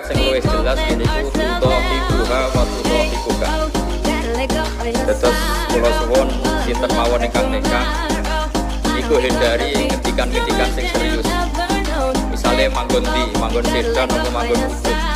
Sing luwih jelas ini ku tuto ibuha wa tuto ibuka. Terus kula suwun sinten mawon ingkang nikah iku hindari ngetikan-ngetikan sing serius. Misale manggon sedan atau manggon udut.